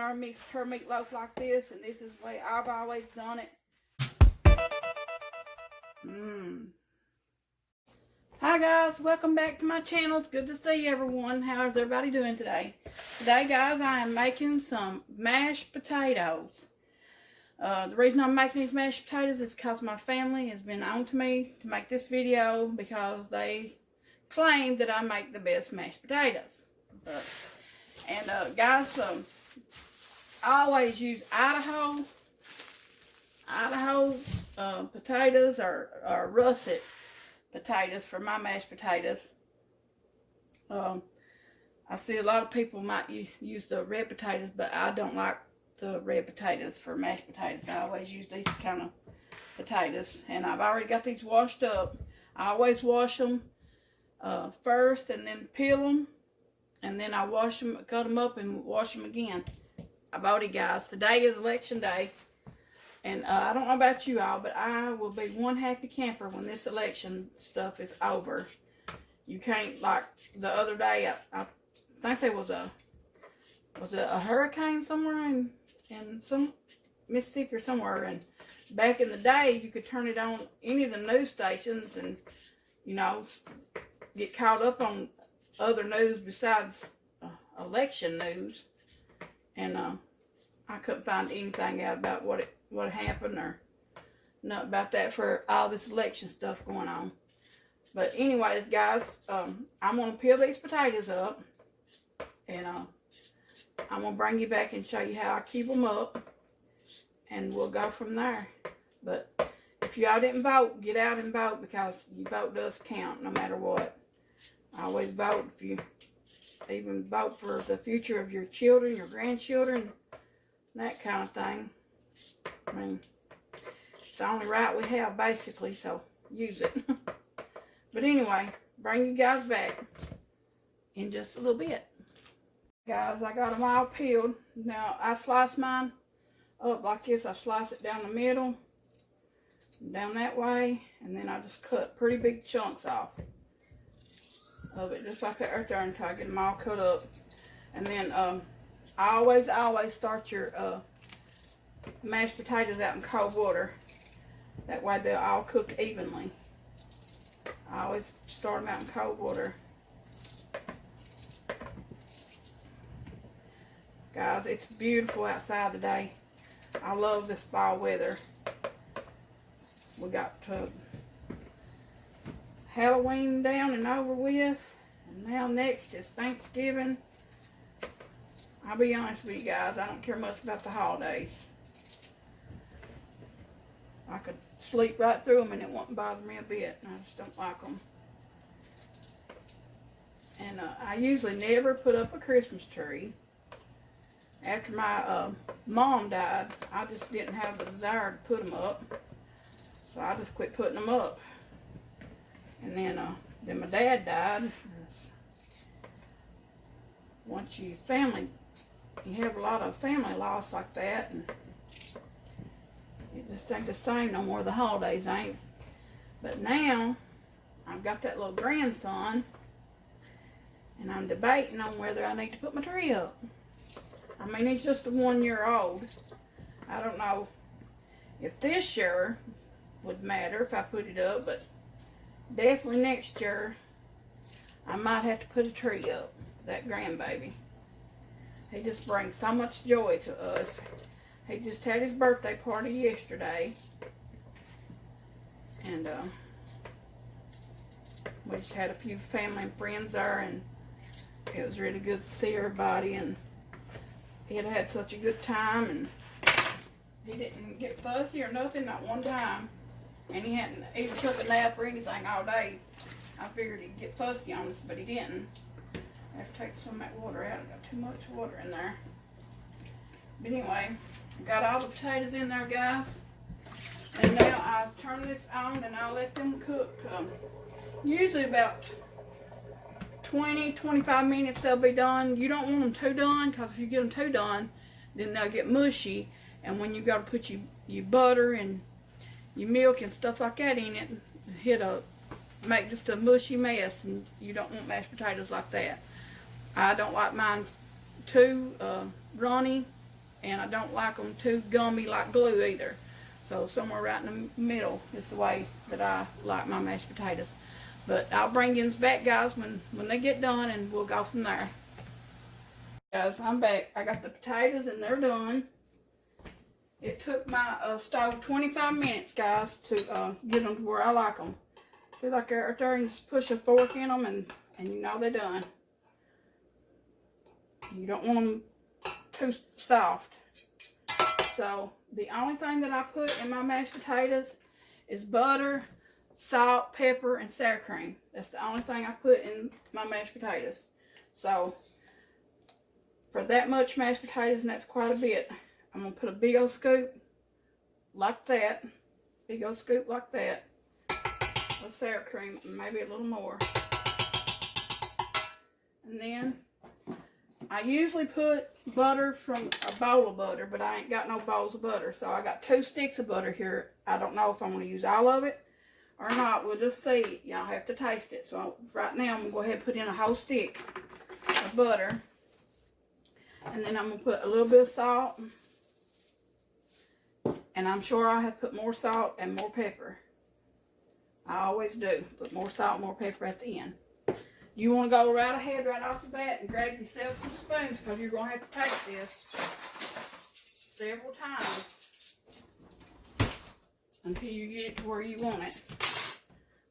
never mixed her meatloaf like this, and this is the way I've always done it. Hi guys, welcome back to my channel. It's good to see everyone. How's everybody doing today? Today, guys, I am making some mashed potatoes. The reason I'm making these mashed potatoes is because my family has been on to me to make this video because they claim that I make the best mashed potatoes. Guys, I always use Idaho potatoes or russet potatoes for my mashed potatoes. I see a lot of people might use the red potatoes, but I don't like the red potatoes for mashed potatoes. I always use these kind of potatoes, and I've already got these washed up. I always wash them first and then peel them, and then I wash them, cut them up, and wash them again. About it, guys. Today is election day, and I don't know about you all, but I will be one happy camper when this election stuff is over. You can't, like the other day, I think there was a hurricane somewhere in some Mississippi or somewhere, and back in the day you could turn it on any of the news stations and, you know, get caught up on other news besides election news, and I couldn't find anything out about what happened or nothing about that for all this election stuff going on. But anyways, guys, I'm going to peel these potatoes up, and I'm going to bring you back and show you how I keep them up, and we'll go from there. But if y'all didn't vote, get out and vote, because your vote does count no matter what. I always vote. If you even vote for the future of your children, your grandchildren, that kind of thing. I mean, it's the only right we have, basically, so use it. But anyway, bring you guys back in just a little bit. Guys, I got them all peeled. Now, I slice mine up like this. I slice it down the middle, down that way, and then I just cut pretty big chunks off of it, just like that right there, until I get them all cut up. And then I always start your mashed potatoes out in cold water. That way they'll all cook evenly. I always start them out in cold water. Guys, it's beautiful outside today. I love this fall weather. We got Halloween down and over with, and now next is Thanksgiving. I'll be honest with you guys, I don't care much about the holidays. I could sleep right through them and it won't bother me a bit. I just don't like them. And I usually never put up a Christmas tree. After my mom died, I just didn't have the desire to put them up, so I just quit putting them up. And then my dad died. Once you have a lot of family loss like that, and it just ain't the same no more. The holidays ain't. But now I've got that little grandson, and I'm debating on whether I need to put my tree up. I mean, he's just 1 year old. I don't know if this year would matter if I put it up, but definitely next year I might have to put a tree up. That grandbaby, he just brings so much joy to us. He just had his birthday party yesterday, and we just had a few family and friends there, and it was really good to see everybody, and he had such a good time, and he didn't get fussy or nothing, not one time. And he hadn't even took a nap or anything all day. I figured he'd get fussy on us, but he didn't. I have to take some of that water out. I got too much water in there. But anyway, I got all the potatoes in there, guys. And now I turn this on and I'll let them cook. Usually about 20-25 minutes they'll be done. You don't want them too done, because if you get them too done, then they'll get mushy. And when you got to put your butter and your milk and stuff like that in it, make just a mushy mess, and you don't want mashed potatoes like that. I don't like mine too runny, and I don't like them too gummy like glue either. So somewhere right in the middle is the way that I like my mashed potatoes. But I'll bring you back, guys, when they get done, and we'll go from there. Guys, I'm back. I got the potatoes and they're done. It took my stove 25 minutes, guys, to get them to where I like them. See, like right there, and just push a fork in them, and you know they're done. You don't want them too soft. So the only thing that I put in my mashed potatoes is butter, salt, pepper, and sour cream. That's the only thing I put in my mashed potatoes. So for that much mashed potatoes, and that's quite a bit, I'm going to put a big old scoop like that. Big old scoop like that of sour cream, and maybe a little more. And then I usually put butter from a bowl of butter, but I ain't got no bowls of butter. So I got 2 sticks of butter here. I don't know if I'm going to use all of it or not. We'll just see. Y'all have to taste it. So right now I'm going to go ahead and put in a whole stick of butter. And then I'm going to put a little bit of salt. And I'm sure I have put more salt and more pepper. I always do. Put more salt and more pepper at the end. You want to go right ahead, right off the bat, and grab yourself some spoons, because you're going to have to taste this several times until you get it to where you want it.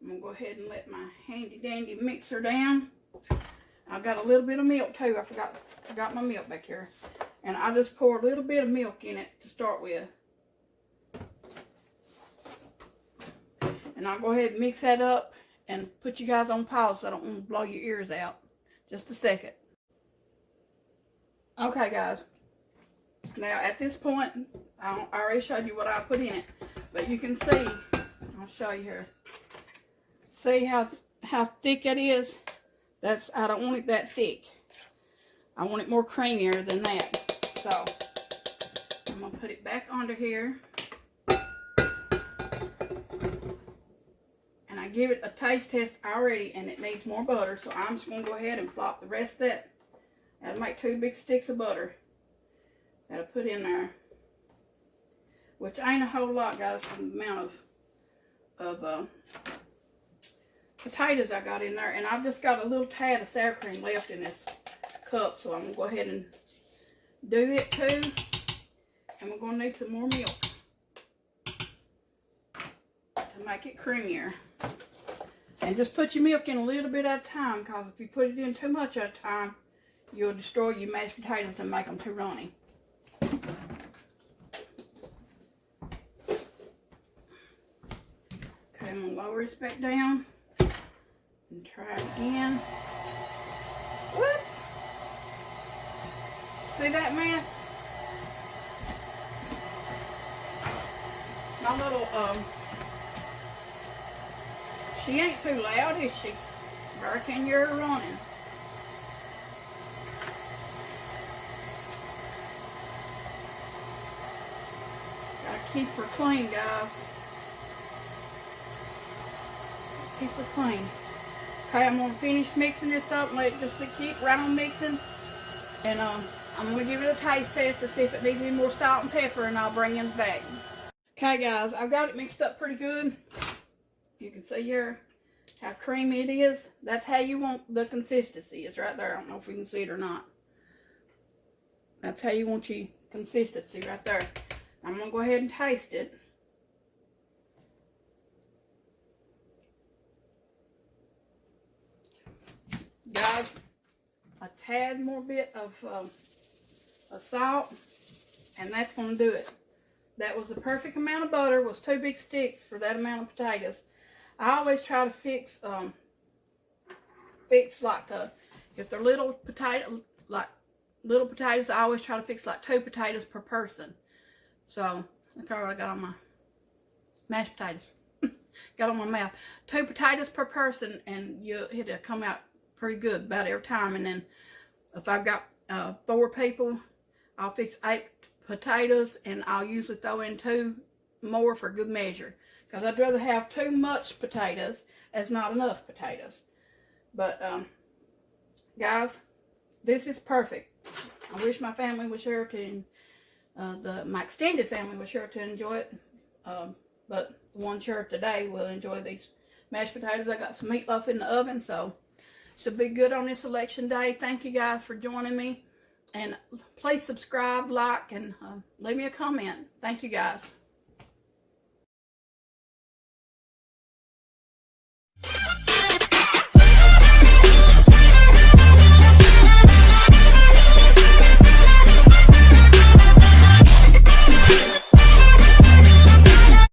I'm going to go ahead and let my handy dandy mixer down. I've got a little bit of milk too. I forgot my milk back here. And I just pour a little bit of milk in it to start with. And I'll go ahead and mix that up and put you guys on pause so I don't want to blow your ears out. Just a second. Okay, guys. Now, at this point, I already showed you what I put in it. But you can see, I'll show you here. See how thick it is? I don't want it that thick. I want it more creamier than that. So, I'm going to put it back under here. And I give it a taste test already, and it needs more butter. So, I'm just going to go ahead and flop the rest of that. That'll make 2 big sticks of butter that I put in there. Which ain't a whole lot, guys, for the amount of potatoes I got in there. And I've just got a little tad of sour cream left in this cup. So I'm going to go ahead and do it too. And we're going to need some more milk to make it creamier. And just put your milk in a little bit at a time, because if you put it in too much at a time, you'll destroy your mashed potatoes and make them too runny. Okay, I'm going to lower this back down and try it again. Whoop! See that mess? My little, she ain't too loud, is she? I reckon you're running. Gotta keep her clean, guys. Keep her clean. Okay, I'm going to finish mixing this up and let it just keep right on mixing. And I'm going to give it a taste test to see if it needs any more salt and pepper, and I'll bring it back. Okay, guys, I've got it mixed up pretty good. You can see here how creamy it is. That's how you want the consistency. It's right there. I don't know if you can see it or not. That's how you want your consistency right there. I'm going to go ahead and taste it. Guys, a tad more bit of salt, and that's going to do it. That was the perfect amount of butter. Was 2 big sticks for that amount of potatoes. I always try to fix like if they're little potatoes, I always try to fix like 2 potatoes per person. So look how I got on my mashed potatoes. Got on my mouth. 2 potatoes per person, and it'll come out pretty good about every time. And then if I've got 4 people, I'll fix 8 potatoes, and I'll usually throw in 2 more for good measure, because I'd rather have too much potatoes as not enough potatoes. But guys, this is perfect. I wish my family was here to my extended family was sure to enjoy it. But the ones here today will enjoy these mashed potatoes. I got some meatloaf in the oven, so should be good on this election day. Thank you guys for joining me. And please subscribe, like, and leave me a comment. Thank you guys.